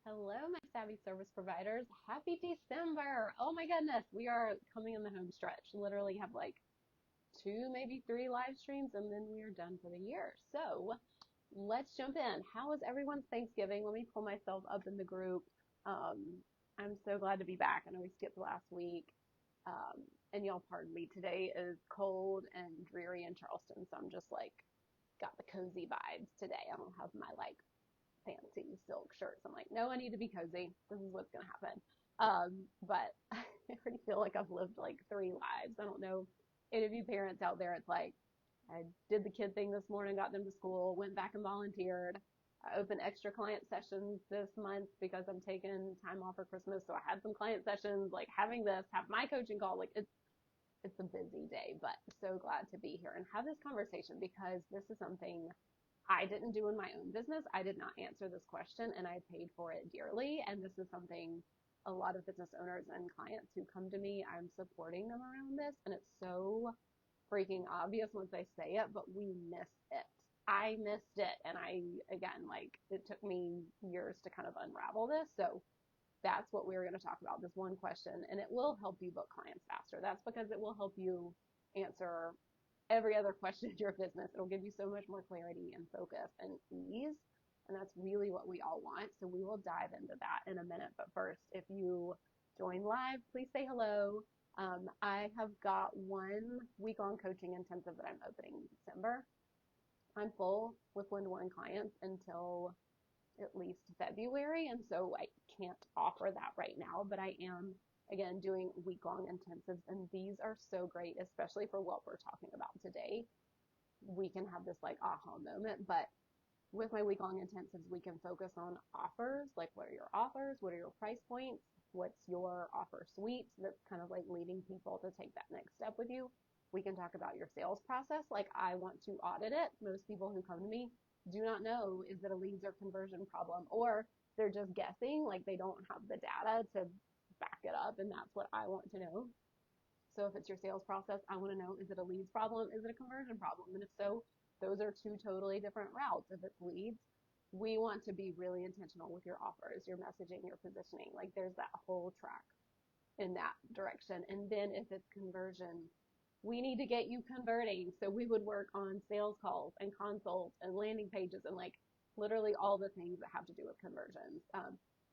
Hello, my savvy service providers. Happy December. Oh my goodness. We are coming in the home stretch. Literally have like two, maybe three live streams and then we are done for the year. So let's jump in. How was everyone's Thanksgiving? Let me pull myself up in the group. I'm so glad to be back. I know we skipped last week. And y'all pardon me. Today is cold and dreary in Charleston. So I'm just like, got the cozy vibes today. I don't have my like fancy silk shirts. I'm like, no, I need to be cozy. This is what's going to happen. But I already feel like I've lived like three lives. I don't know any of you parents out there. It's like, I did the kid thing this morning, got them to school, went back and volunteered. I opened extra client sessions this month because I'm taking time off for Christmas. So I had some client sessions, like having this, have my coaching call. Like it's a busy day, but so glad to be here and have this conversation because this is something I didn't do in my own business. I did not answer this question and I paid for it dearly. And this is something a lot of business owners and clients who come to me, I'm supporting them around this. And it's so freaking obvious once I say it, but we miss it. I missed it. And again, like it took me years to kind of unravel this. So that's what we're going to talk about, this one question, and it will help you book clients faster. That's because it will help you answer every other question in your business. It'll give you so much more clarity and focus and ease. And that's really what we all want. So we will dive into that in a minute. But first, if you join live, please say hello. I have got 1 week-long coaching intensive that I'm opening in December. I'm full with one-to-one clients until at least February. And so I can't offer that right now, but I am again doing week-long intensives. And these are so great, especially for what we're talking about today. We can have this like aha moment, but with my week-long intensives, we can focus on offers. Like what are your offers? What are your price points? What's your offer suite? That's kind of like leading people to take that next step with you. We can talk about your sales process. Like I want to audit it. Most people who come to me do not know, is it a leads or conversion problem, or they're just guessing, like they don't have the data to back it up. And that's what I want to know. So if it's your sales process, I want to know, is it a leads problem? Is it a conversion problem? And if so, those are two totally different routes. If it's leads, we want to be really intentional with your offers, your messaging, your positioning. Like there's that whole track in that direction. And then if it's conversion, we need to get you converting. So we would work on sales calls and consults and landing pages and like literally all the things that have to do with conversions.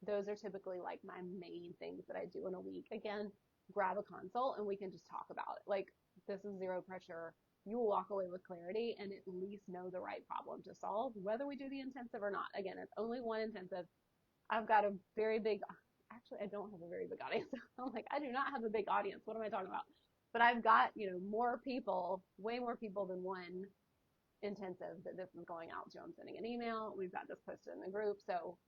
Those are typically like my main things that I do in a week. Again, grab a consult and we can just talk about it. Like this is zero pressure. You will walk away with clarity and at least know the right problem to solve, whether we do the intensive or not. Again, it's only one intensive. I've got a very big, actually, I don't have a very big audience. I'm like, I do not have a big audience. What am I talking about? But I've got, more people, way more people than one intensive that this is going out to. I'm sending an email. We've got this posted in the group. So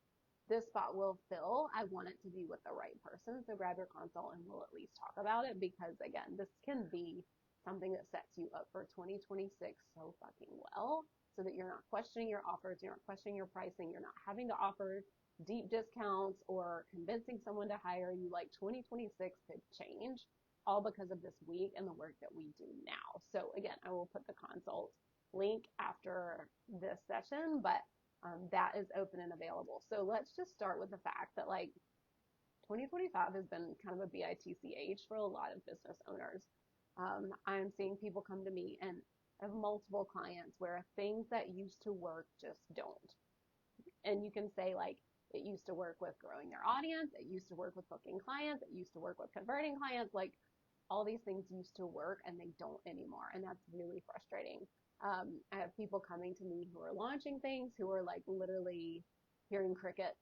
this spot will fill. I want it to be with the right person. So grab your consult and we'll at least talk about it because again, this can be something that sets you up for 2026 so fucking well so that you're not questioning your offers, you're not questioning your pricing, you're not having to offer deep discounts or convincing someone to hire you. Like 2026 could change all because of this week and the work that we do now. So again, I will put the consult link after this session, but that is open and available. So let's just start with the fact that like 2025 has been kind of a BITCH for a lot of business owners. I'm seeing people come to me and I have multiple clients where things that used to work just don't. And you can say like, it used to work with growing their audience. It used to work with booking clients. It used to work with converting clients. Like all these things used to work and they don't anymore. And that's really frustrating. I have people coming to me who are launching things who are like literally hearing cricket,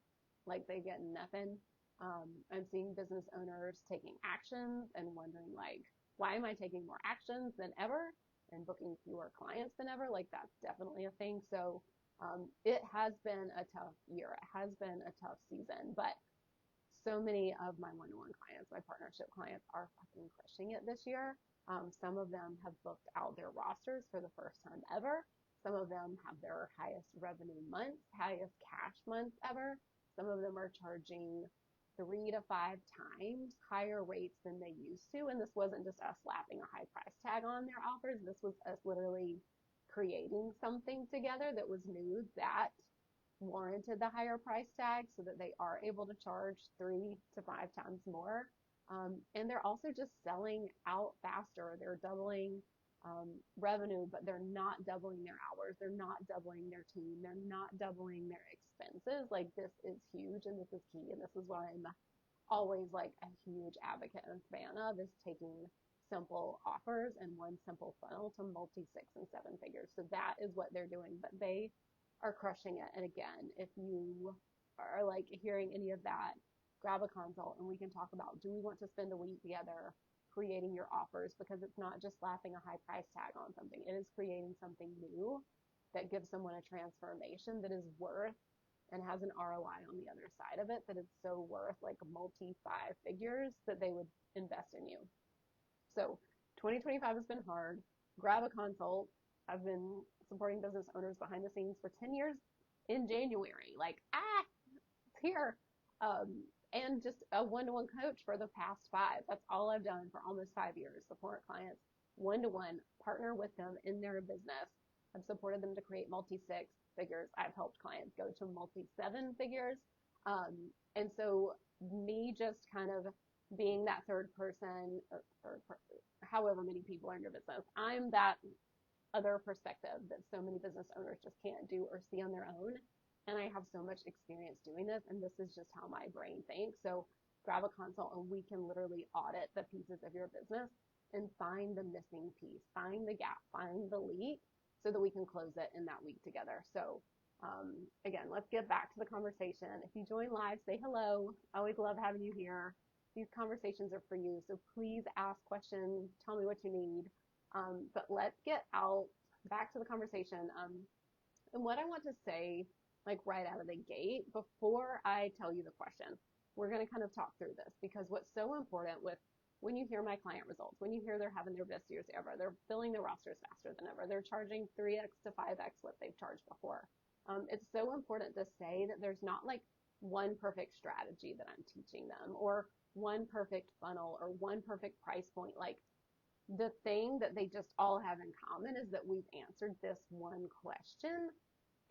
like they get nothing. I'm seeing business owners taking actions and wondering like, why am I taking more actions than ever and booking fewer clients than ever? Like that's definitely a thing. So, it has been a tough year. It has been a tough season, but so many of my one-to-one clients, my partnership clients are fucking crushing it this year. Some of them have booked out their rosters for the first time ever. Some of them have their highest revenue months, highest cash months ever. Some of them are charging 3 to 5 times higher rates than they used to. And this wasn't just us slapping a high price tag on their offers. This was us literally creating something together that was new that warranted the higher price tag so that they are able to charge 3 to 5 times more. And they're also just selling out faster. They're doubling revenue, but they're not doubling their hours. They're not doubling their team. They're not doubling their expenses. Like, this is huge and this is key. And this is what I'm always like a huge advocate and fan of, is taking simple offers and one simple funnel to multi 6 and 7 figures. So that is what they're doing, but they are crushing it. And again, if you are like hearing any of that, grab a consult and we can talk about, do we want to spend a week together creating your offers? Because it's not just slapping a high price tag on something. It is creating something new that gives someone a transformation that is worth and has an ROI on the other side of it, that it's so worth like multi 5 figures that they would invest in you. So 2025 has been hard. Grab a consult. I've been supporting business owners behind the scenes for 10 years in January. Like, it's here. And just a one-to-one coach for the past 5. That's all I've done for almost 5 years. Support clients one-to-one, partner with them in their business. I've supported them to create multi 6 figures. I've helped clients go to multi 7 figures. And so me just kind of being that third person, or however many people are in your business, I'm that other perspective that so many business owners just can't do or see on their own. And I have so much experience doing this, and this is just how my brain thinks. So grab a consult and we can literally audit the pieces of your business and find the missing piece, find the gap, find the leak, so that we can close it in that week together. So again, let's get back to the conversation. If you join live, say hello. I always love having you here. These conversations are for you. So please ask questions, tell me what you need. But let's get out back to the conversation. And what I want to say, like right out of the gate, before I tell you the question, we're going to kind of talk through this, because what's so important with when you hear my client results, when you hear they're having their best years ever, they're filling their rosters faster than ever, they're charging 3x to 5x what they've charged before. It's so important to say that there's not like one perfect strategy that I'm teaching them, or one perfect funnel, or one perfect price point. Like, the thing that they just all have in common is that we've answered this one question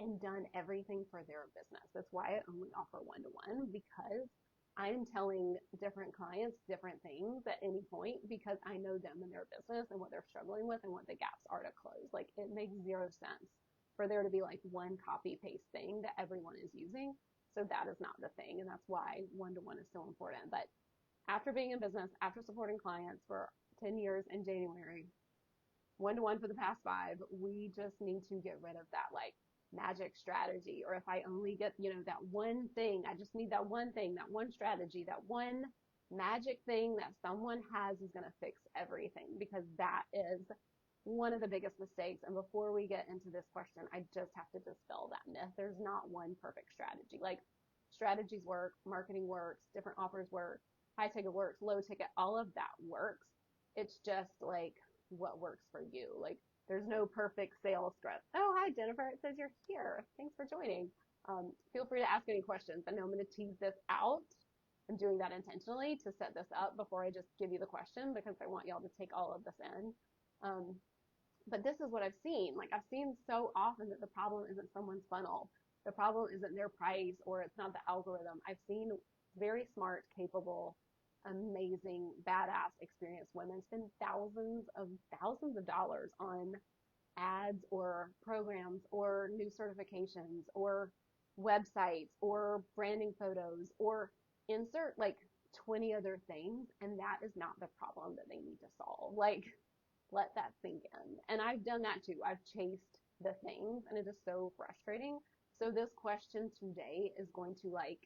and done everything for their business. That's why I only offer one-to-one, because I'm telling different clients different things at any point, because I know them and their business and what they're struggling with and what the gaps are to close. Like, it makes zero sense for there to be like one copy paste thing that everyone is using. So that is not the thing. And that's why one-to-one is so important. But after being in business, after supporting clients for 10 years in January, one-to-one for the past 5, we just need to get rid of that like magic strategy. Or if I only get, that one thing, I just need that one thing, that one strategy, that one magic thing that someone has is going to fix everything, because that is one of the biggest mistakes. And before we get into this question, I just have to dispel that myth. There's not one perfect strategy. Like, strategies work, marketing works, different offers work, high ticket works, low ticket, all of that works. It's just like what works for you. Like, there's no perfect sales script. Oh, hi, Jennifer. It says you're here. Thanks for joining. Feel free to ask any questions. I know I'm going to tease this out. I'm doing that intentionally to set this up before I just give you the question, because I want y'all to take all of this in. But this is what I've seen. Like, I've seen so often that the problem isn't someone's funnel. The problem isn't their price, or it's not the algorithm. I've seen very smart, capable, amazing, badass, experienced women spend thousands of dollars on ads or programs or new certifications or websites or branding photos, or insert like 20 other things, and that is not the problem that they need to solve. Like, let that sink in. And I've done that too. I've chased the things, and it is so frustrating. So this question today is going to like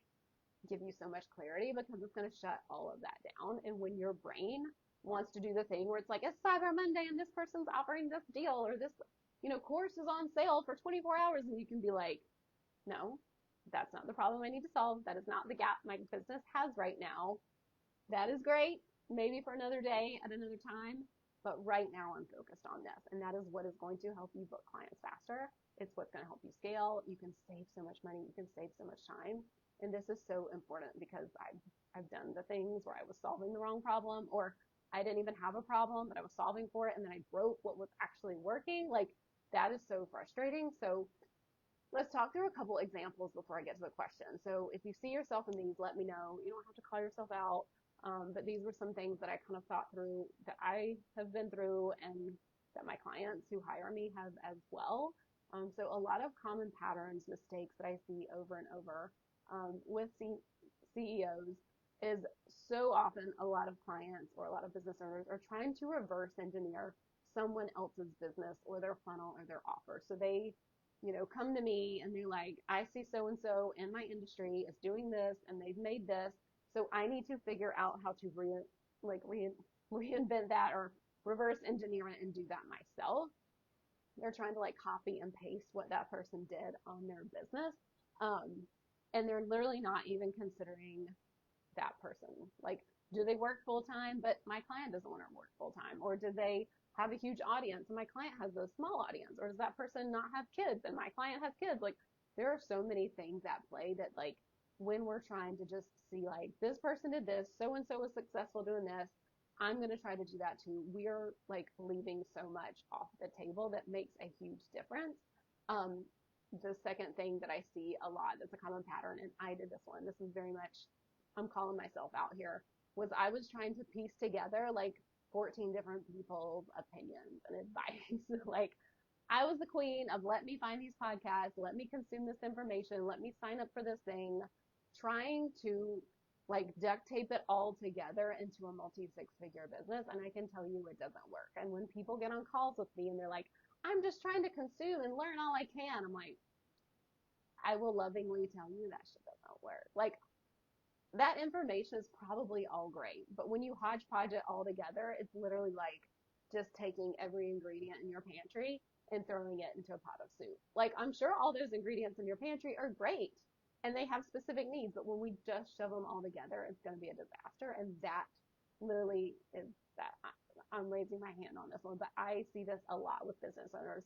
give you so much clarity, because it's going to shut all of that down. And when your brain wants to do the thing where it's like, it's Cyber Monday and this person's offering this deal, or this, course is on sale for 24 hours, and you can be like, no, that's not the problem I need to solve. That is not the gap my business has right now. That is great, maybe for another day at another time, but right now I'm focused on this. And that is what is going to help you book clients faster. It's what's going to help you scale. You can save so much money. You can save so much time. And this is so important, because I've done the things where I was solving the wrong problem, or I didn't even have a problem, but I was solving for it, and then I broke what was actually working. Like, that is so frustrating. So let's talk through a couple examples before I get to the question. So if you see yourself in these, let me know. You don't have to call yourself out. But these were some things that I kind of thought through that I have been through and that my clients who hire me have as well. So a lot of common patterns, mistakes that I see over and over with CEOs is so often a lot of clients or a lot of business owners are trying to reverse engineer someone else's business or their funnel or their offer. So they, come to me and they're like, I see so and so in my industry is doing this and they've made this. So I need to figure out how to reinvent that or reverse engineer it and do that myself. They're trying to like copy and paste what that person did on their business. Um, and they're literally not even considering that person. Like, do they work full time? But my client doesn't want to work full time. Or do they have a huge audience and my client has a small audience? Or does that person not have kids and my client has kids? Like, there are so many things at play that, like, when we're trying to just see, like, this person did this, so and so was successful doing this, I'm going to try to do that too. We're like leaving so much off the table that makes a huge difference. Um, the second thing that I see a lot that's a common pattern, and I did this one, this is very much, I'm calling myself out here, was I was trying to piece together like 14 different people's opinions and advice. Like, I was the queen of let me find these podcasts, let me consume this information, let me sign up for this thing, trying to like duct tape it all together into a multi six figure business. And I can tell you it doesn't work. And when people get on calls with me and they're like, I'm just trying to consume and learn all I can, I'm like, I will lovingly tell you that shit doesn't work. Like, that information is probably all great, but when you hodgepodge it all together, it's literally like just taking every ingredient in your pantry and throwing it into a pot of soup. Like, I'm sure all those ingredients in your pantry are great and they have specific needs, but when we just shove them all together, it's going to be a disaster. And that literally is that. I'm raising my hand on this one, but I see this a lot with business owners,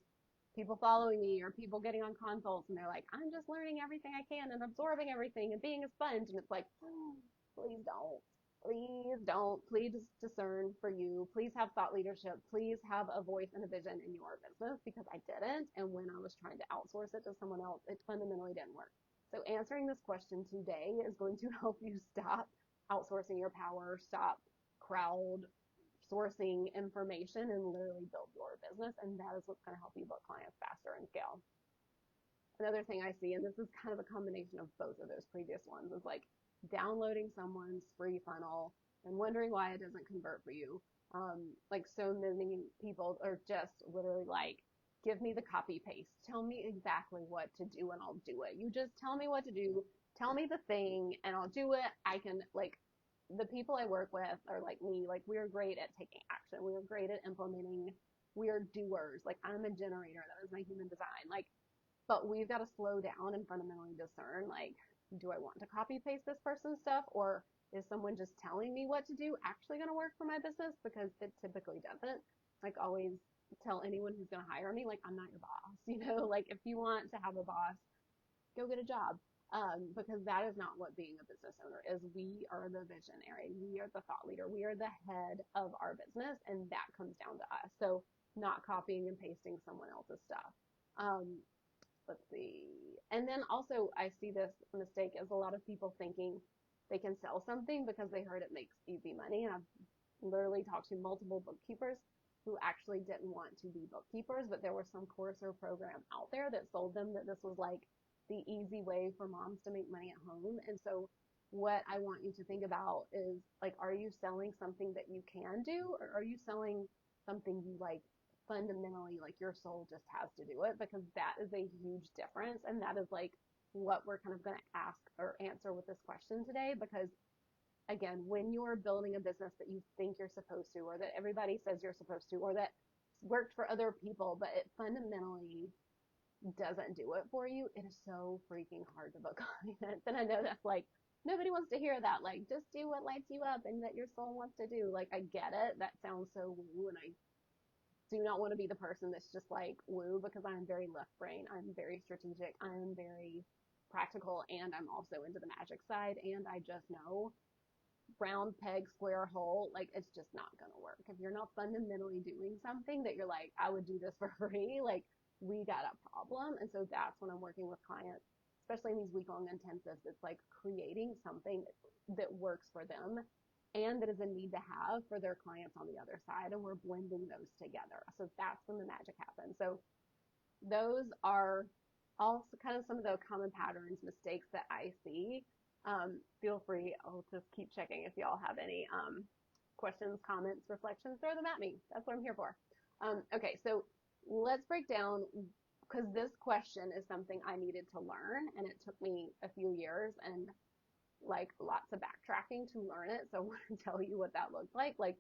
people following me or people getting on consults and they're like, I'm just learning everything I can and absorbing everything and being a sponge. And it's like, oh, please don't. Please don't. Please discern for you. Please have thought leadership. Please have a voice and a vision in your business, because I didn't. And when I was trying to outsource it to someone else, it fundamentally didn't work. So answering this question today is going to help you stop outsourcing your power, stop crowd sourcing information, and literally build your business. And that is what's going to help you book clients faster and scale. Another thing I see, and this is kind of a combination of both of those previous ones, is like downloading someone's free funnel and wondering why it doesn't convert for you. Like, so many people are just literally like, give me the copy paste. Tell me exactly what to do and I'll do it. You just tell me what to do. Tell me the thing and I'll do it. I can, like, the people I work with are like me. Like, we're great at taking action. We're great at implementing. We are doers. Like, I'm a generator. That is my human design. Like, but we've got to slow down and fundamentally discern, like, do I want to copy paste this person's stuff, or is someone just telling me what to do actually going to work for my business? Because it typically doesn't. Like, always tell anyone who's going to hire me, like, I'm not your boss. Like, if you want to have a boss, go get a job. Because that is not what being a business owner is. We are the visionary. We are the thought leader. We are the head of our business, and that comes down to us. So not copying and pasting someone else's stuff. Let's see. And then also I see this mistake as a lot of people thinking they can sell something because they heard it makes easy money. And I've literally talked to multiple bookkeepers who actually didn't want to be bookkeepers, but there was some course or program out there that sold them that this was like the easy way for moms to make money at home. And so what I want you to think about is, like, are you selling something that you can do, or are you selling something you like fundamentally, like, your soul just has to do it? Because that is a huge difference. And that is like what we're kind of going to ask or answer with this question today. Because again, when you're building a business that you think you're supposed to, or that everybody says you're supposed to, or that worked for other people, but it fundamentally doesn't do it for you, it is so freaking hard to book clients. And I know that's like, nobody wants to hear that. Like, just do what lights you up and that your soul wants to do. Like, I get it. That sounds so woo, and I do not want to be the person that's just like woo, because I'm very left brain. I'm very strategic. I'm very practical, and I'm also into the magic side. And I just know round peg, square hole, like, it's just not going to work. If you're not fundamentally doing something that you're like, I would do this for free, like, we got a problem. And so that's when I'm working with clients, especially in these week-long intensives. It's like creating something that works for them and that is a need to have for their clients on the other side. And we're blending those together. So that's when the magic happens. So those are also kind of some of the common patterns, mistakes that I see. Feel free, I'll just keep checking if y'all have any questions, comments, reflections, throw them at me. That's what I'm here for. Okay, so let's break down, because this question is something I needed to learn, and it took me a few years and like lots of backtracking to learn it. So I want to tell you what that looked like. Like,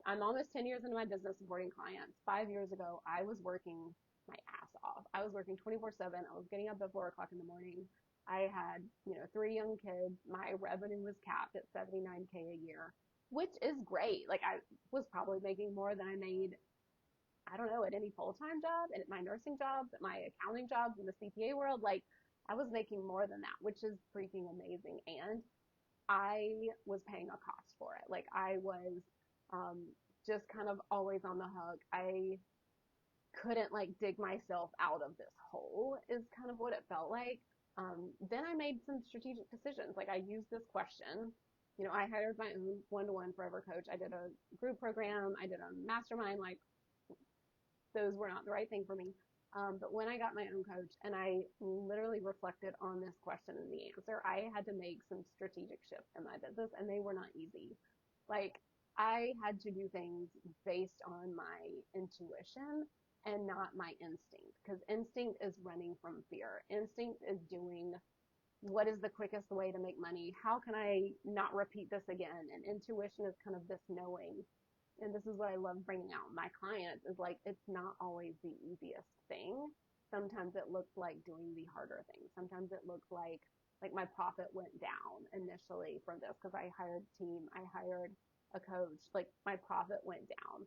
I'm almost 10 years into my business supporting clients. 5 years ago, I was working my ass off. I was working 24/7. I was getting up at 4 o'clock in the morning. I had, 3 young kids. My revenue was capped at 79K a year, which is great. Like, I was probably making more than I made, I don't know, at any full-time job, and at my nursing jobs, at my accounting jobs in the CPA world. Like, I was making more than that, which is freaking amazing. And I was paying a cost for it. Like, I was just kind of always on the hook. I couldn't like dig myself out of this hole is kind of what it felt like. Then I made some strategic decisions. Like, I used this question. I hired my own one-to-one forever coach. I did a group program. I did a mastermind. Like, those were not the right thing for me. But when I got my own coach and I literally reflected on this question and the answer, I had to make some strategic shifts in my business, and they were not easy. Like, I had to do things based on my intuition and not my instinct, because instinct is running from fear. Instinct is doing what is the quickest way to make money? How can I not repeat this again? And intuition is kind of this knowing. And this is what I love bringing out in my clients, is like, it's not always the easiest thing. Sometimes it looks like doing the harder thing. Sometimes it looks like my profit went down initially from this because I hired a team, I hired a coach, like my profit went down.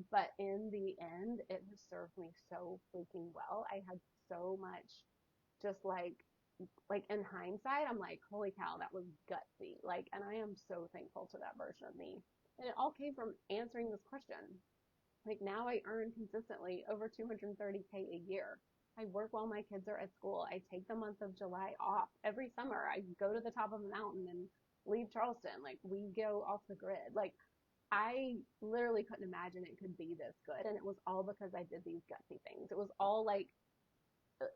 But in the end, it has served me so freaking well. I had so much just like in hindsight, I'm like, holy cow, that was gutsy. Like, and I am so thankful to that version of me. And it all came from answering this question. Like, now I earn consistently over 230K a year. I work while my kids are at school. I take the month of July off. Every summer, I go to the top of a mountain and leave Charleston. Like, we go off the grid. Like, I literally couldn't imagine it could be this good. And it was all because I did these gutsy things. It was all like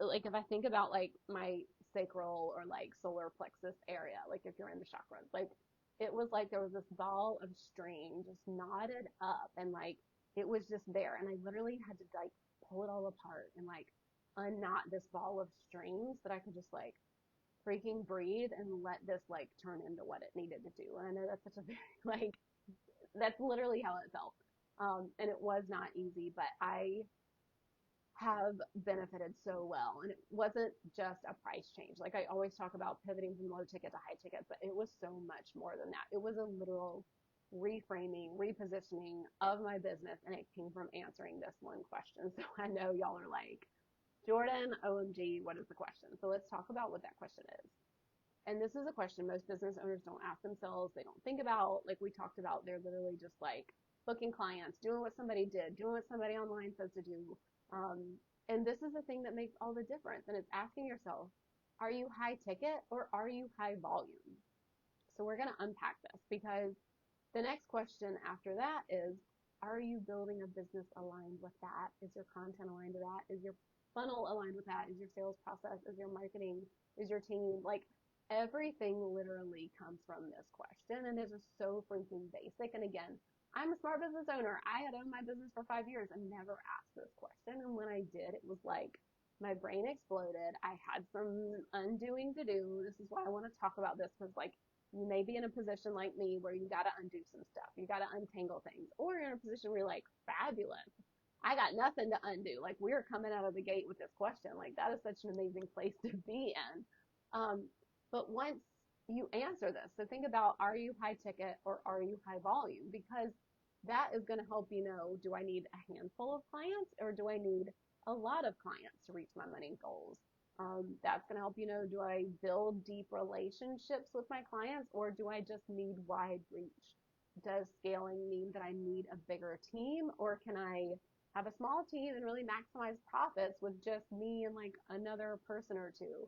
if I think about like my sacral or like solar plexus area, like if you're in the chakras, like it was like there was this ball of string just knotted up, and like it was just there, and I literally had to like pull it all apart and like unknot this ball of strings that I could just like freaking breathe and let this like turn into what it needed to do. And I know that's such a very like, that's literally how it felt. And it was not easy, but I have benefited so well. And it wasn't just a price change. Like, I always talk about pivoting from low ticket to high ticket, but it was so much more than that. It was a literal reframing, repositioning of my business, and it came from answering this one question. So I know y'all are like, Jordan, OMG, what is the question? So let's talk about what that question is. And this is a question most business owners don't ask themselves. They don't think about. Like we talked about, they're literally just like booking clients, doing what somebody did, doing what somebody online says to do. And this is the thing that makes all the difference. And it's asking yourself, are you high ticket or are you high volume? So we're going to unpack this, because the next question after that is, are you building a business aligned with that? Is your content aligned to that? Is your funnel aligned with that? Is your sales process? Is your marketing? Is your team? Like, everything literally comes from this question, and it's just so freaking basic. And again, I'm a smart business owner. I had owned my business for 5 years and never asked this question. And when I did, it was like my brain exploded. I had some undoing to do. This is why I want to talk about this, because like, you may be in a position like me where you got to undo some stuff. You got to untangle things. Or you're in a position where you're like, fabulous, I got nothing to undo. Like, we're coming out of the gate with this question. Like, that is such an amazing place to be in. But once you answer this, so think about, are you high ticket or are you high volume? Because that is going to help you know, do I need a handful of clients or do I need a lot of clients to reach my money goals? That's going to help you know, do I build deep relationships with my clients or do I just need wide reach? Does scaling mean that I need a bigger team, or can I have a small team and really maximize profits with just me and like another person or two.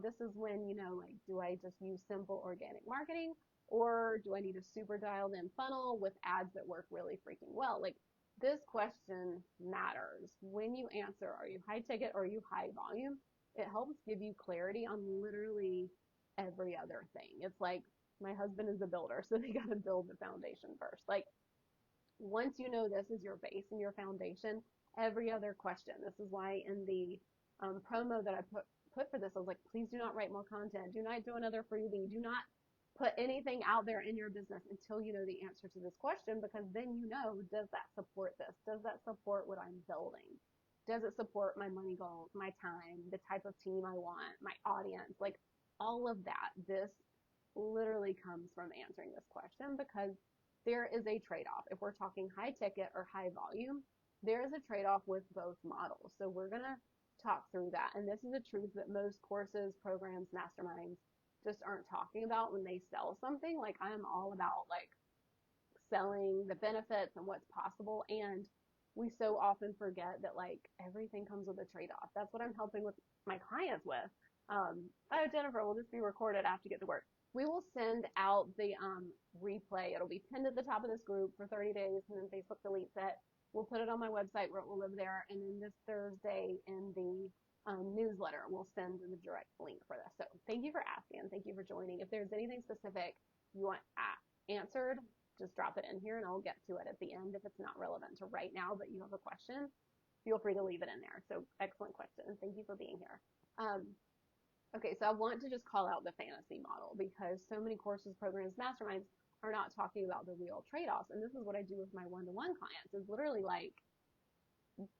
This is when, like, do I just use simple organic marketing or do I need a super dialed in funnel with ads that work really freaking well? Like, this question matters. When you answer, are you high ticket or are you high volume? It helps give you clarity on literally every other thing. It's like my husband is a builder, so they got to build the foundation first. Like, once you know this is your base and your foundation, every other question. This is why in the promo that I put for this, I was like, please do not write more content. Do not do another freebie. Do not put anything out there in your business until you know the answer to this question, because then you know, does that support this? Does that support what I'm building? Does it support my money goals, my time, the type of team I want, my audience? Like, all of that. This literally comes from answering this question, because there is a trade-off. If we're talking high ticket or high volume, there is a trade-off with both models. So we're going to talk through that. And this is a truth that most courses, programs, masterminds just aren't talking about when they sell something. Like, I'm all about like selling the benefits and what's possible. And we so often forget that like everything comes with a trade-off. That's what I'm helping with my clients with. Oh, Jennifer, will this be recorded after you get to work? We will send out the replay. It'll be pinned at the top of this group for 30 days, and then Facebook deletes it. We'll put it on my website where it will live there, and then this Thursday in the newsletter, we'll send the direct link for this. So thank you for asking. Thank you for joining. If there's anything specific you want answered, just drop it in here, and I'll get to it at the end if it's not relevant to right now, but you have a question, feel free to leave it in there. So excellent question. Thank you for being here. Okay, so I want to just call out the fantasy model, because so many courses, programs, masterminds are not talking about the real trade-offs. And this is what I do with my one-to-one clients, is literally like,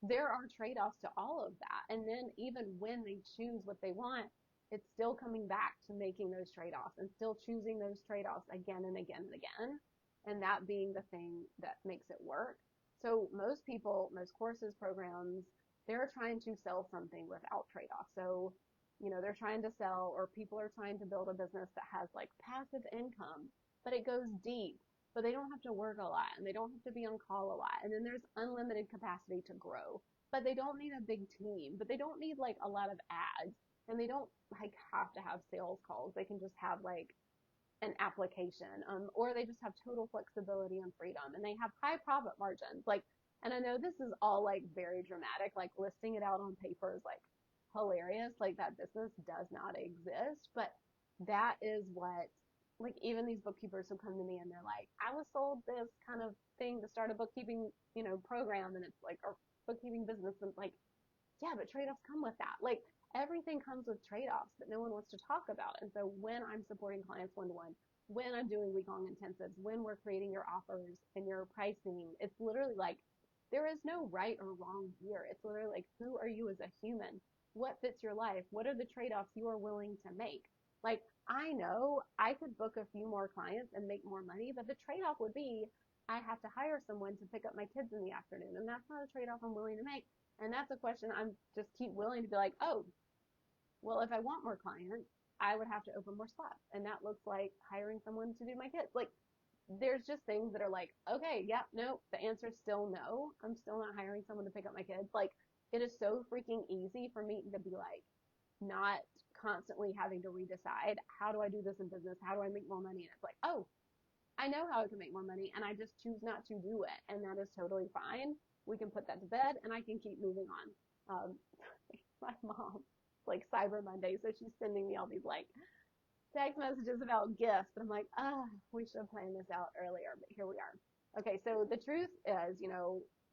there are trade-offs to all of that. And then even when they choose what they want, it's still coming back to making those trade-offs and still choosing those trade-offs again and again and again. And that being the thing that makes it work. So most people, most courses, programs, they're trying to sell something without trade-offs. So they're trying to sell, or people are trying to build a business that has like passive income, but it goes deep, but they don't have to work a lot and they don't have to be on call a lot. And then there's unlimited capacity to grow, but they don't need a big team, but they don't need like a lot of ads, and they don't like have to have sales calls. They can just have like an application, or they just have total flexibility and freedom, and they have high profit margins. Like, and I know this is all like very dramatic, like listing it out on paper is like hilarious. Like, that business does not exist, but that is what, like, even these bookkeepers who come to me and they're like, I was sold this kind of thing to start a bookkeeping, program, and it's like, or bookkeeping business, and like, yeah, but trade-offs come with that. Like, everything comes with trade-offs that no one wants to talk about. And so when I'm supporting clients one-to-one, when I'm doing week-long intensives, when we're creating your offers and your pricing, it's literally like, there is no right or wrong here. It's literally like, who are you as a human? What fits your life? What are the trade-offs you are willing to make? Like, I know I could book a few more clients and make more money, but the trade-off would be I have to hire someone to pick up my kids in the afternoon, and that's not a trade-off I'm willing to make. And that's a question I'm just keep willing to be like, oh, well, if I want more clients, I would have to open more spots. And that looks like hiring someone to do my kids. Like, there's just things that are like, okay, yep, no, the answer is still no. I'm still not hiring someone to pick up my kids. Like, it is so freaking easy for me to be like, not constantly having to redecide, how do I do this in business? How do I make more money? And it's like, oh, I know how I can make more money, and I just choose not to do it. And that is totally fine. We can put that to bed, and I can keep moving on. My mom, like Cyber Monday, so she's sending me all these like text messages about gifts, but I'm like, we should have planned this out earlier, but here we are. Okay, so the truth is,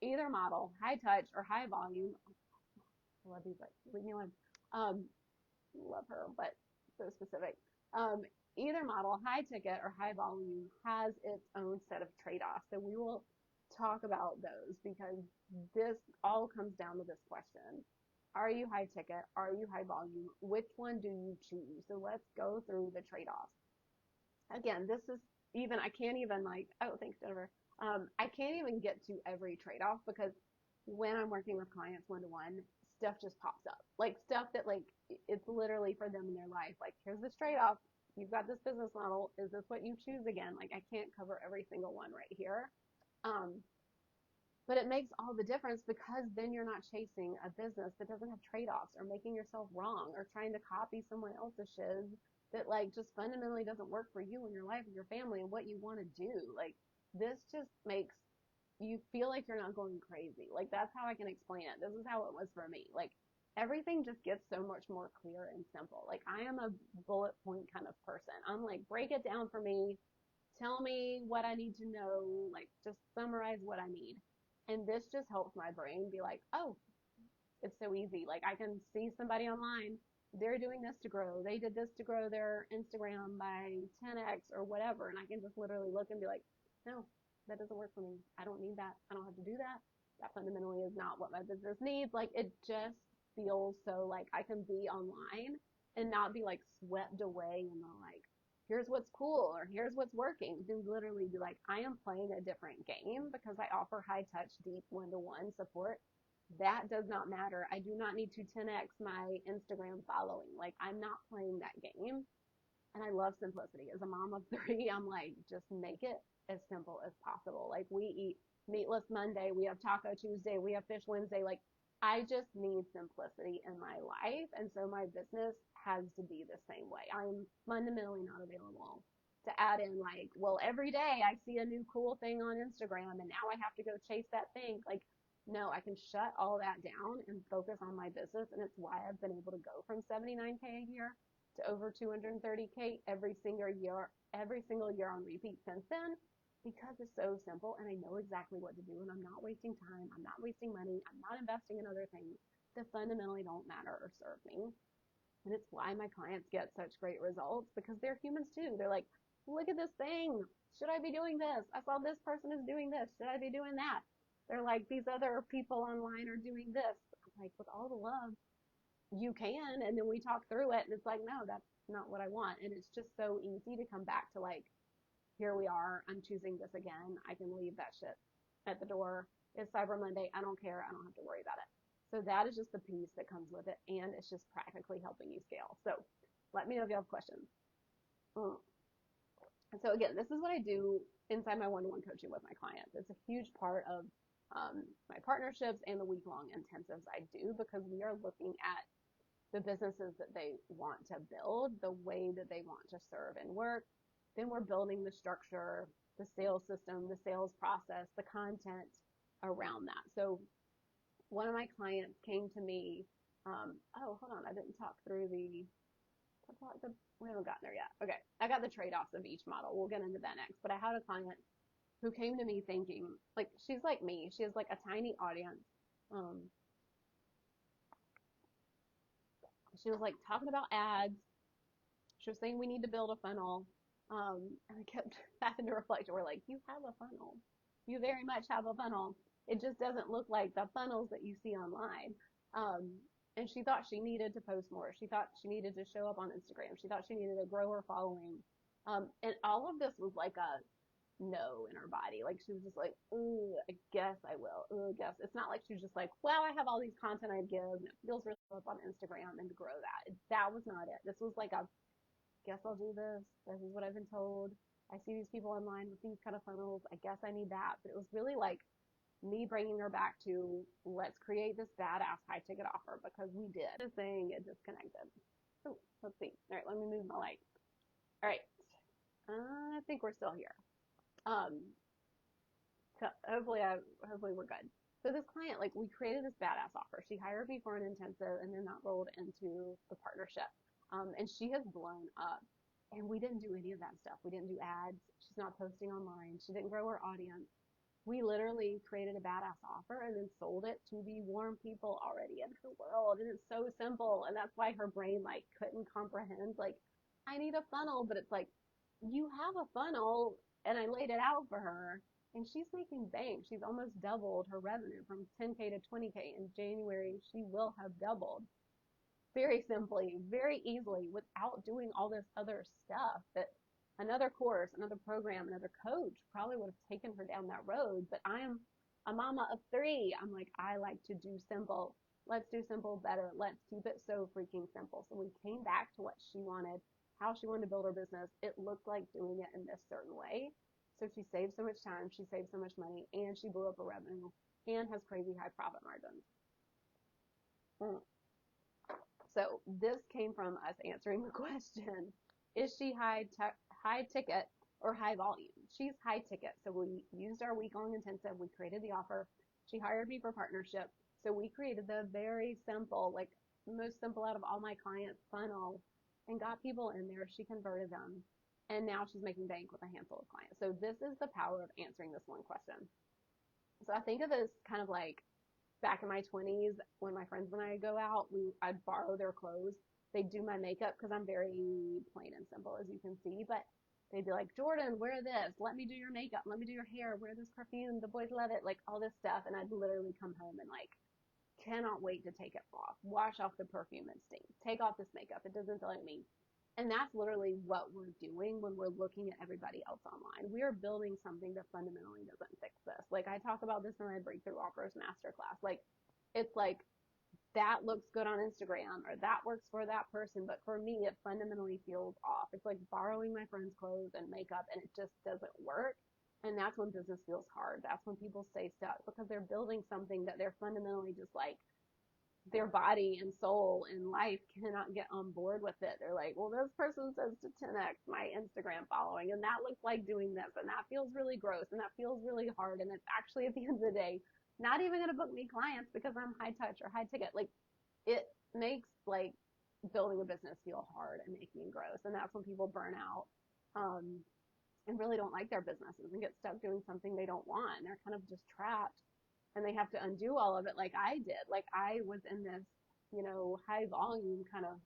either model, high touch or high volume. I love you, but leave me alone. Love her, but so specific. Either model, high ticket or high volume, has its own set of trade-offs. So we will talk about those, because this all comes down to this question. Are you high ticket? Are you high volume? Which one do you choose? So let's go through the trade-offs. Again, this is even, I can't even like, oh, thanks, Jennifer. I can't even get to every trade-off, because when I'm working with clients one-to-one, stuff just pops up. Like, stuff that like, it's literally for them in their life. Like, here's this trade-off. You've got this business model. Is this what you choose again? Like, I can't cover every single one right here. But it makes all the difference because then you're not chasing a business that doesn't have trade-offs or making yourself wrong or trying to copy someone else's shiz that like just fundamentally doesn't work for you and your life and your family and what you want to do. Like this just makes you feel like you're not going crazy. Like that's how I can explain it. This is how it was for me. Like everything just gets so much more clear and simple. Like I am a bullet point kind of person. I'm like, break it down for me. Tell me what I need to know. Like just summarize what I need. And this just helps my brain be like, oh, it's so easy. Like I can see somebody online. They're doing this to grow. They did this to grow their Instagram by 10x or whatever. And I can just literally look and be like, no, that doesn't work for me. I don't need that. I don't have to do that. That fundamentally is not what my business needs. Like it just feels so like I can be online and not be like swept away in the like, here's what's cool or here's what's working. To literally be like, I am playing a different game because I offer high touch, deep one-to-one support. That does not matter. I do not need to 10x my Instagram following. Like I'm not playing that game. And I love simplicity. As a mom of three, I'm like, just make it as simple as possible. Like we eat meatless Monday, we have taco Tuesday, we have fish Wednesday. Like I just need simplicity in my life. And so my business has to be the same way. I'm fundamentally not available to add in like, well, every day I see a new cool thing on Instagram and now I have to go chase that thing. Like, no, I can shut all that down and focus on my business. And it's why I've been able to go from 79K a year to over 230K every single year on repeat since then, because it's so simple and I know exactly what to do and I'm not wasting time, I'm not wasting money, I'm not investing in other things that fundamentally don't matter or serve me. And it's why my clients get such great results because they're humans too. They're like, look at this thing. Should I be doing this? I saw this person is doing this. Should I be doing that? They're like, these other people online are doing this. I'm like, with all the love, you can. And then we talk through it and it's like, no, that's not what I want. And it's just so easy to come back to like, here we are. I'm choosing this again. I can leave that shit at the door. It's Cyber Monday. I don't care. I don't have to worry about it. So that is just the piece that comes with it. And it's just practically helping you scale. So let me know if you have questions. And so again, this is what I do inside my one-to-one coaching with my clients. It's a huge part of my partnerships and the week-long intensives I do because we are looking at the businesses that they want to build, the way that they want to serve and work. Then we're building the structure, the sales system, the sales process, the content around that. So one of my clients came to me. Oh, hold on, I didn't talk through we haven't gotten there yet. Okay, I got the trade-offs of each model. We'll get into that next. But I had a client who came to me thinking, like, she's like me. She has like a tiny audience. She was like talking about ads. She was saying we need to build a funnel. And I kept having to reflect. We're like, you have a funnel. You very much have a funnel. It just doesn't look like the funnels that you see online. And she thought she needed to post more. She thought she needed to show up on Instagram. She thought she needed to grow her following. And all of this was like a no in her body. Like she was just like, ooh, I guess I will. Ooh, I guess. It's not like she was just like, wow, I have all these content I give and it feels really up on Instagram and to grow that. That was not it. This was like a, guess I'll do this. This is what I've been told. I see these people online with these kind of funnels. I guess I need that. But it was really like me bringing her back to let's create this badass high ticket offer because we did. This thing, it disconnected. Oh, let's see. All right, let me move my light. All right. I think we're still here. So hopefully we're good. So this client, like we created this badass offer. She hired me for an intensive and then that rolled into the partnership. And she has blown up and we didn't do any of that stuff. We didn't do ads. She's not posting online. She didn't grow her audience. We literally created a badass offer and then sold it to the warm people already in her world. And it's so simple. And that's why her brain like couldn't comprehend, like, I need a funnel, but it's like, you have a funnel and I laid it out for her and she's making bank. She's almost doubled her revenue from 10K to 20K. In January, she will have doubled very simply, very easily without doing all this other stuff that another course, another program, another coach probably would have taken her down that road. But I am a mama of three. I'm like, I like to do simple. Let's do simple better. Let's keep it so freaking simple. So we came back to what she wanted, how she wanted to build her business. It looked like doing it in this certain way. So she saves so much time, she saves so much money, and she blew up her revenue and has crazy high profit margins. Mm. So this came from us answering the question, is she high ticket or high volume? She's high ticket. So we used our week-long intensive. We created the offer. She hired me for partnership. So we created the very simple, like most simple out of all my clients funnel and got people in there. She converted them. And now she's making bank with a handful of clients. So this is the power of answering this one question. So I think of this kind of like back in my 20s when my friends and I go out, I'd borrow their clothes. They'd do my makeup because I'm very plain and simple, as you can see. But they'd be like, Jordan, wear this. Let me do your makeup. Let me do your hair. Wear this perfume. The boys love it. Like all this stuff. And I'd literally come home and like, cannot wait to take it off. Wash off the perfume and stains. Take off this makeup. It doesn't feel like me. And that's literally what we're doing when we're looking at everybody else online. We are building something that fundamentally doesn't fix this. Like I talk about this in my Breakthrough Offers Masterclass. Like it's like that looks good on Instagram or that works for that person, but for me, it fundamentally feels off. It's like borrowing my friend's clothes and makeup and it just doesn't work. And that's when business feels hard. That's when people stay stuck because they're building something that they're fundamentally just like their body and soul and life cannot get on board with it. They're like, well, this person says to 10x my Instagram following, and that looks like doing this, and that feels really gross, and that feels really hard, and it's actually at the end of the day not even going to book me clients because I'm high touch or high ticket. Like, it makes like building a business feel hard and making gross, and that's when people burn out. And really don't like their businesses and get stuck doing something they don't want. And they're kind of just trapped and they have to undo all of it like I did. Like I was in this, high volume kind of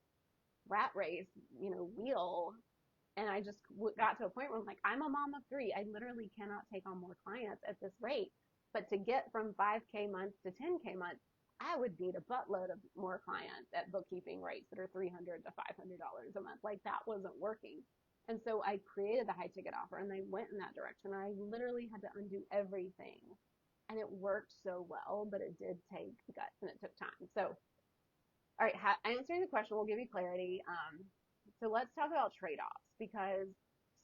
rat race, wheel. And I just got to a point where I'm like, I'm a mom of three. I literally cannot take on more clients at this rate. But to get from 5K months to 10K months, I would need a buttload of more clients at bookkeeping rates that are $300 to $500 a month. Like that wasn't working. And so I created the high ticket offer and I went in that direction. I literally had to undo everything and it worked so well, but it did take guts and it took time. So, all right, answering the question will give you clarity. So let's talk about trade-offs because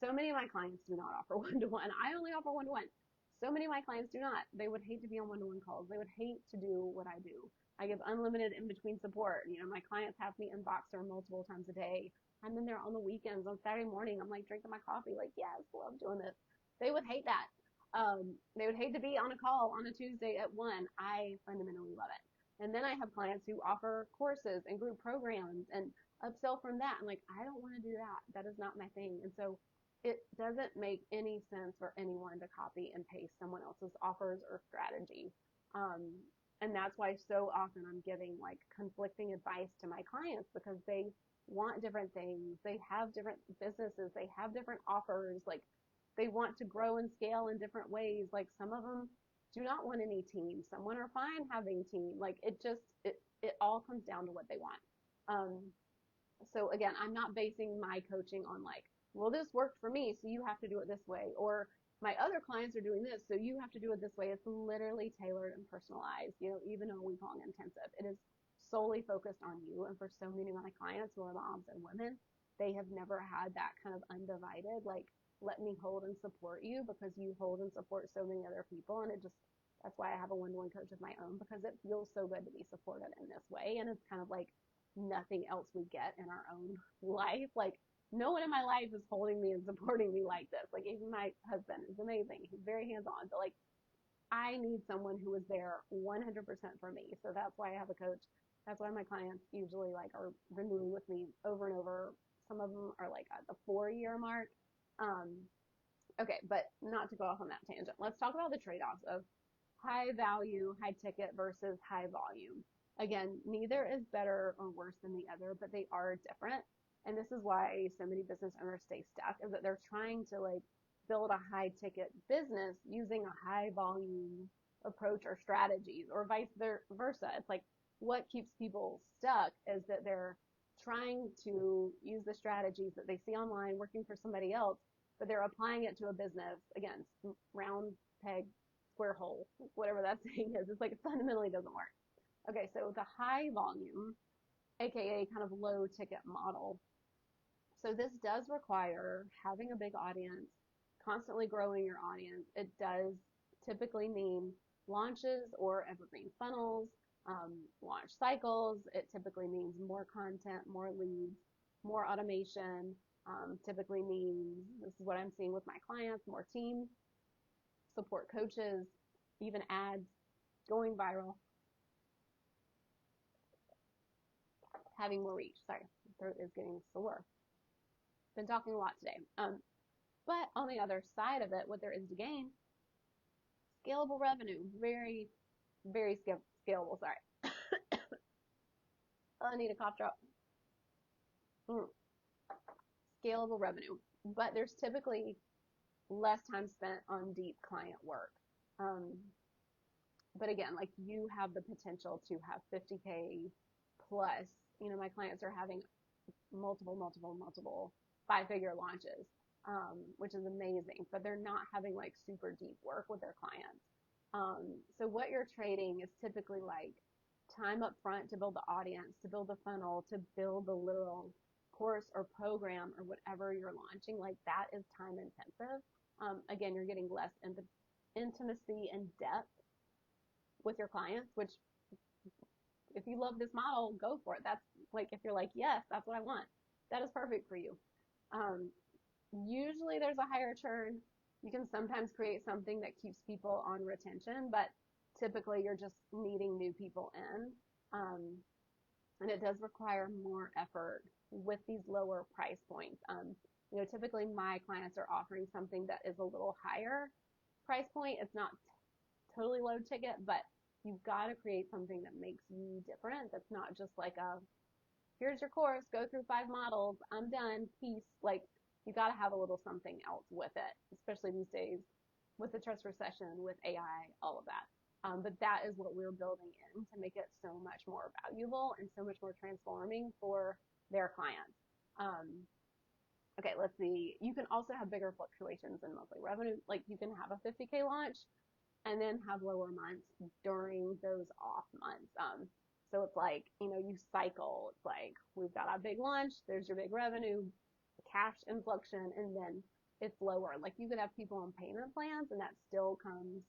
so many of my clients do not offer one-to-one. I only offer one-to-one. So many of my clients do not. They would hate to be on one-to-one calls. They would hate to do what I do. I give unlimited in-between support. My clients have me inbox her multiple times a day. I'm in there on the weekends. On Saturday morning, I'm like drinking my coffee, like, yes, love doing this. They would hate that. They would hate to be on a call on a Tuesday at 1. I fundamentally love it. And then I have clients who offer courses and group programs and upsell from that. I'm like, I don't want to do that. That is not my thing. And so it doesn't make any sense for anyone to copy and paste someone else's offers or strategy. And that's why so often I'm giving like conflicting advice to my clients because they want different things. They have different businesses. They have different offers. Like they want to grow and scale in different ways. Like some of them do not want any team. Someone are fine having team. Like it all comes down to what they want. So again, I'm not basing my coaching on like, well, this worked for me, so you have to do it this way. Or my other clients are doing this, so you have to do it this way. It's literally tailored and personalized, even a week-long intensive. It is solely focused on you. And for so many of my clients who are moms and women, they have never had that kind of undivided, like, let me hold and support you because you hold and support so many other people. And that's why I have a one-to-one coach of my own because it feels so good to be supported in this way. And it's kind of like nothing else we get in our own life. Like no one in my life is holding me and supporting me like this. Like even my husband is amazing. He's very hands-on, but like I need someone who is there 100% for me. So that's why I have a coach. That's why my clients usually like are renewing with me over and over. Some of them are like at the 4-year mark. Okay, but not to go off on that tangent. Let's talk about the trade-offs of high value, high ticket versus high volume. Again, neither is better or worse than the other, but they are different. And this is why so many business owners stay stuck is that they're trying to like build a high ticket business using a high volume approach or strategies or vice versa. It's like what keeps people stuck is that they're trying to use the strategies that they see online working for somebody else, but they're applying it to a business. Again, round peg, square hole, whatever that saying is. It's like it fundamentally doesn't work. Okay, so the high volume, aka kind of low ticket model. So this does require having a big audience, constantly growing your audience, it does typically mean launches or evergreen funnels, launch cycles. It typically means more content, more leads, more automation. Typically means, this is what I'm seeing with my clients, more team, support coaches, even ads, going viral, having more reach. Sorry, my throat is getting sore. Been talking a lot today. But on the other side of it, what there is to gain, scalable revenue, very, very scalable. Sorry. Oh, I need a cough drop. Scalable revenue. But there's typically less time spent on deep client work. But again, like you have the potential to have 50K plus. My clients are having multiple 5-figure launches, which is amazing, but they're not having like super deep work with their clients. So what you're trading is typically like time up front to build the audience, to build the funnel, to build the literal course or program or whatever you're launching. Like that is time intensive. Again, you're getting less intimacy and depth with your clients, which if you love this model, go for it. That's like, if you're like, yes, that's what I want, that is perfect for you. Usually there's a higher churn. You can sometimes create something that keeps people on retention, but typically you're just needing new people in. And it does require more effort with these lower price points. Typically my clients are offering something that is a little higher price point. It's not totally low ticket, but you've got to create something that makes you different. That's not just like here's your course, go through 5 models, I'm done, peace. Like you got to have a little something else with it, especially these days with the trust recession, with AI, all of that. But that is what we're building in to make it so much more valuable and so much more transforming for their clients. Okay, let's see. You can also have bigger fluctuations in monthly revenue. Like you can have a 50K launch and then have lower months during those off months. So it's like, you cycle. It's like, we've got our big launch, there's your big revenue, cash inflection, and then it's lower. Like you could have people on payment plans and that still comes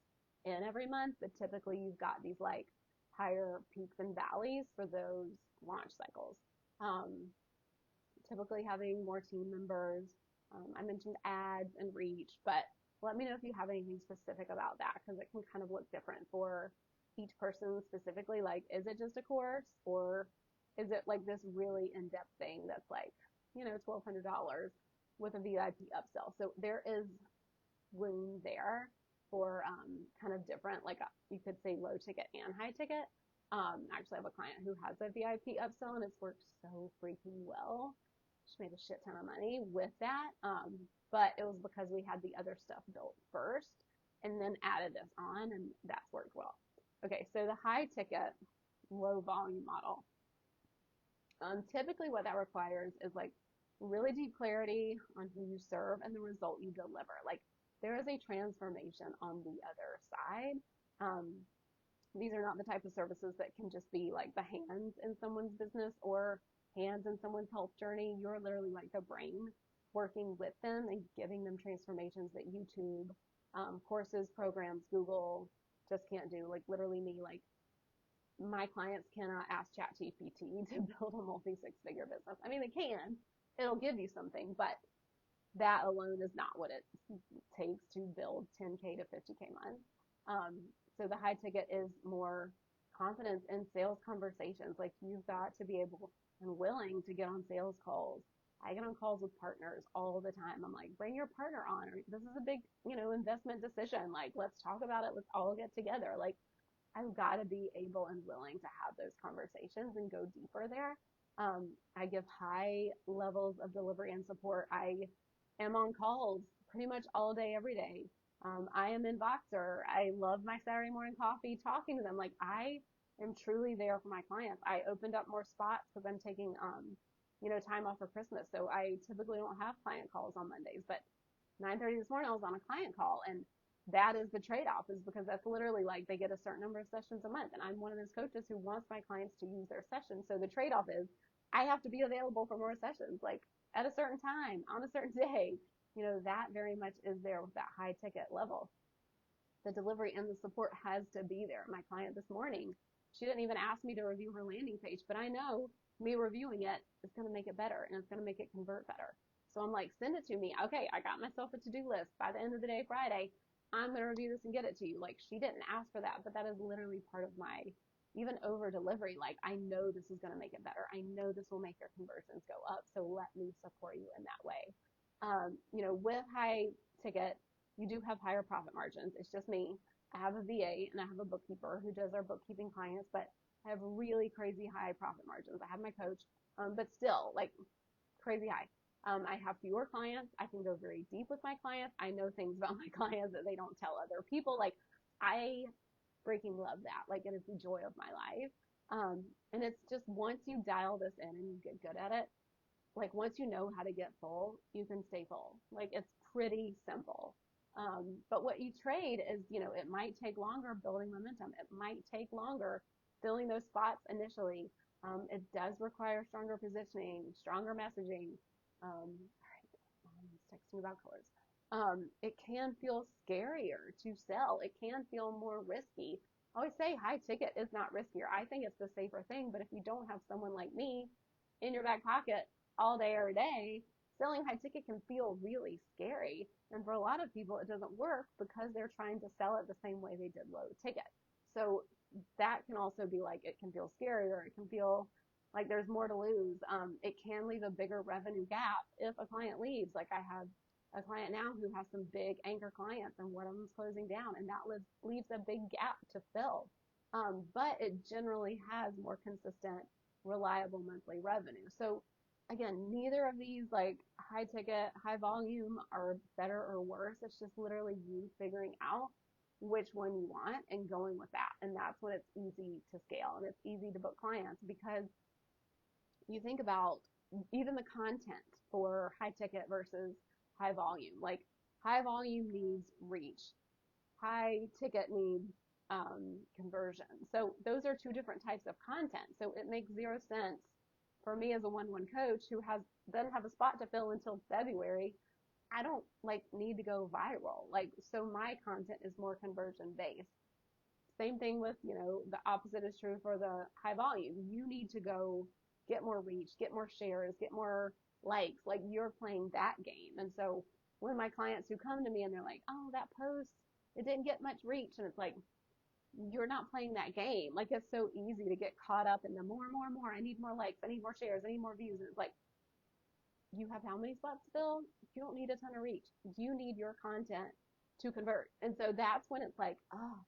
in every month, but typically you've got these like higher peaks and valleys for those launch cycles. Typically having more team members. I mentioned ads and reach, but let me know if you have anything specific about that, because it can kind of look different for each person specifically. Like, is it just a course, or is it like this really in-depth thing that's like, $1,200 with a VIP upsell? So there is room there for kind of different, like you could say low ticket and high ticket. I actually have a client who has a VIP upsell and it's worked so freaking well. She made a shit ton of money with that. But it was because we had the other stuff built first and then added this on, and that's worked well. Okay, so the high ticket, low volume model. Typically what that requires is like really deep clarity on who you serve and the result you deliver. Like there is a transformation on the other side. These are not the type of services that can just be like the hands in someone's business or hands in someone's health journey. You're literally like the brain working with them and giving them transformations that YouTube, courses, programs, Google just can't do. Like literally me, like my clients cannot ask ChatGPT to build a multi-6-figure business. I mean, they can, it'll give you something, but that alone is not what it takes to build 10K to 50K months. So the high ticket is more confidence in sales conversations. Like you've got to be able and willing to get on sales calls. I get on calls with partners all the time. I'm like, bring your partner on. Or, this is a big, investment decision. Like, let's talk about it. Let's all get together. Like, I've got to be able and willing to have those conversations and go deeper there. I give high levels of delivery and support. I am on calls pretty much all day, every day. I am in Voxer. I love my Saturday morning coffee talking to them. Like I am truly there for my clients. I opened up more spots because I'm taking, time off for Christmas. So I typically don't have client calls on Mondays, but 9:30 this morning I was on a client call, and that is the trade-off, is because that's literally like they get a certain number of sessions a month, and I'm one of those coaches who wants my clients to use their sessions. So the trade-off is I have to be available for more sessions, like at a certain time on a certain day. that very much is there with that high ticket level. The delivery and the support has to be there. My client this morning, she didn't even ask me to review her landing page, but I know me reviewing it is going to make it better and it's going to make it convert better. So I'm like, send it to me. Okay, I got myself a to-do list. By the end of the day, Friday, I'm going to review this and get it to you. Like, she didn't ask for that, but that is literally part of my even over delivery. Like, I know this is going to make it better. I know this will make your conversions go up. So let me support you in that way. With high ticket, you do have higher profit margins. It's just me. I have a VA and I have a bookkeeper who does our bookkeeping clients, but I have really crazy high profit margins. I have my coach, but still like crazy high. I have fewer clients. I can go very deep with my clients. I know things about my clients that they don't tell other people. Like, I freaking love that. Like, it is the joy of my life. And it's just once you dial this in and you get good at it, like once you know how to get full, you can stay full. Like, it's pretty simple. But what you trade is, it might take longer building momentum. It might take longer filling those spots initially. It does require stronger positioning, stronger messaging. All right, Mom's texting about colors. It can feel scarier to sell. It can feel more risky. I always say high ticket is not riskier. I think it's the safer thing, but if you don't have someone like me in your back pocket all day, every day, selling high ticket can feel really scary. And for a lot of people, it doesn't work because they're trying to sell it the same way they did low ticket. So that can also be like, it can feel scary, or it can feel like there's more to lose. It can leave a bigger revenue gap if a client leaves. Like, I have a client now who has some big anchor clients and one of them's closing down, and that leaves a big gap to fill. But it generally has more consistent, reliable monthly revenue. So again, neither of these, like high ticket, high volume, are better or worse. It's just literally you figuring out which one you want and going with that. And that's when it's easy to scale and it's easy to book clients, because you think about even the content for high ticket versus high volume. Like, high volume needs reach, high ticket needs conversion. So those are two different types of content. So it makes zero sense for me as a one-on-one coach who doesn't have a spot to fill until February. I don't need to go viral. So my content is more conversion based. Same thing with, the opposite is true for the high volume. You need to go get more reach, get more shares, get more likes. Like, you're playing that game. And so when my clients who come to me and they're like, oh, that post, it didn't get much reach. And it's like, you're not playing that game. Like, it's so easy to get caught up in the more and more and more. I need more likes. I need more shares. I need more views. And it's like, you have how many spots to fill? You don't need a ton of reach. You need your content to convert. And so that's when it's like, oh,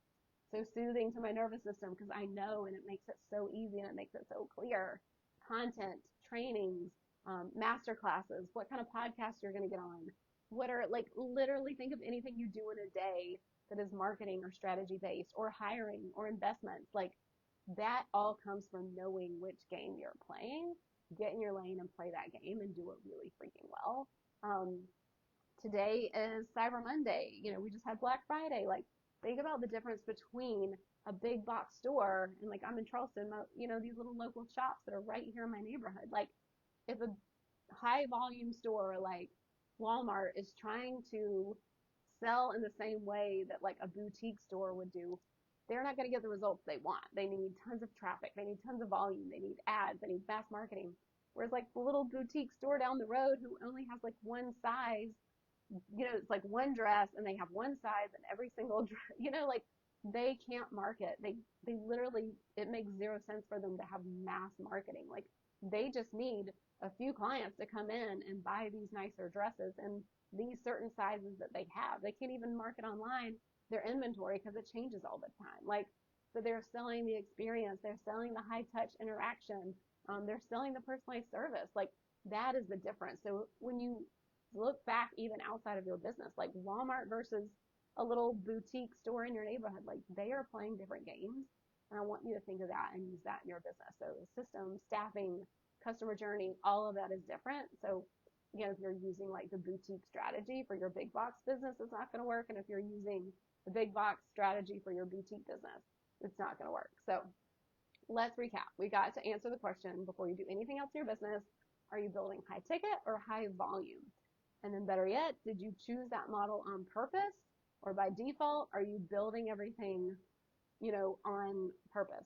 so soothing to my nervous system, because I know, and it makes it so easy and it makes it so clear. Content, trainings, master classes, what kind of podcast you're going to get on. What are, literally think of anything you do in a day that is marketing or strategy based or hiring or investments. Like, that all comes from knowing which game you're playing. Get in your lane and play that game and do it really freaking well. Today is Cyber Monday. We just had Black Friday. Like, think about the difference between a big box store and, like, I'm in Charleston, these little local shops that are right here in my neighborhood. Like, if a high volume store like Walmart is trying to sell in the same way that like a boutique store would do, they're not going to get the results they want. They need tons of traffic. They need tons of volume. They need ads. They need mass marketing. Whereas like the little boutique store down the road who only has like one size, it's like one dress and they have one size in every single dress, like they can't market. They literally, it makes zero sense for them to have mass marketing. Like, they just need a few clients to come in and buy these nicer dresses and these certain sizes that they have. They can't even market online their inventory because it changes all the time. Like, so they're selling the experience, they're selling the high touch interaction, they're selling the personalized service. Like, that is the difference. So when you look back even outside of your business, like Walmart versus a little boutique store in your neighborhood, like, they are playing different games. And I want you to think of that and use that in your business. So systems, staffing, customer journey, all of that is different. So again, if you're using like the boutique strategy for your big box business, it's not going to work. And if you're using the big box strategy for your boutique business, it's not going to work. So let's recap. We got to answer the question before you do anything else in your business. Are you building high ticket or high volume? And then better yet, did you choose that model on purpose, or by default, are you building everything, on purpose?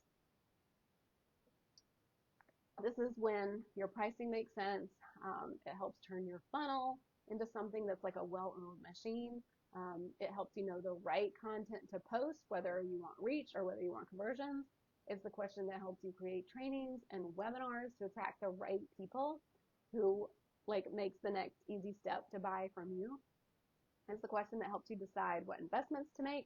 This is when your pricing makes sense. It helps turn your funnel into something that's like a well-oiled machine. It helps you know the right content to post, whether you want reach or whether you want conversions. It's the question that helps you create trainings and webinars to attract the right people who makes the next easy step to buy from you. It's the question that helps you decide what investments to make,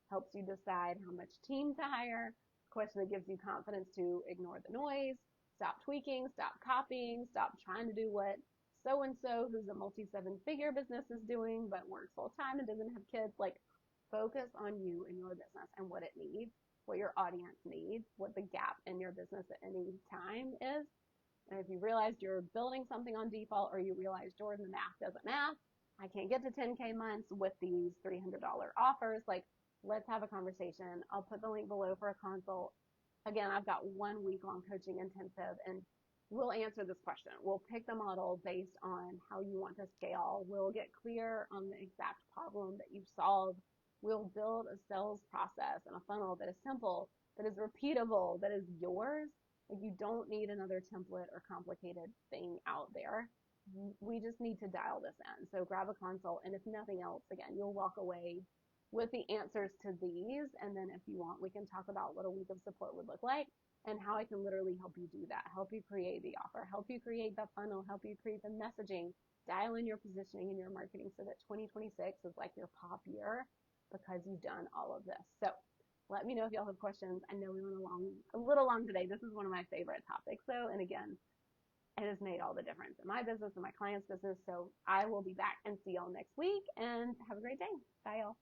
helps you decide how much team to hire. The question that gives you confidence to ignore the noise, stop tweaking, stop copying, stop trying to do what so-and-so who's a multi-7-figure business is doing but works full-time and doesn't have kids. Focus on you and your business and what it needs, what your audience needs, what the gap in your business at any time is. And if you realized you're building something on default, or you realize, Jordan, the math doesn't math, I can't get to 10K months with these $300 offers, let's have a conversation. I'll put the link below for a consult. Again, I've got 1 week long coaching intensive, and we'll answer this question. We'll pick the model based on how you want to scale. We'll get clear on the exact problem that you solve. We'll build a sales process and a funnel that is simple, that is repeatable, that is yours. You don't need another template or complicated thing out there. We just need to dial this in. So grab a consult, and if nothing else, again, you'll walk away with the answers to these. And then if you want, we can talk about what a week of support would look like and how I can literally help you do that, help you create the offer, help you create the funnel, help you create the messaging, dial in your positioning and your marketing so that 2026 is like your pop year because you've done all of this. So let me know if y'all have questions. I know we went a little long today. This is one of my favorite topics though. And again, it has made all the difference in my business and my clients' business. So I will be back and see y'all next week, and have a great day. Bye y'all.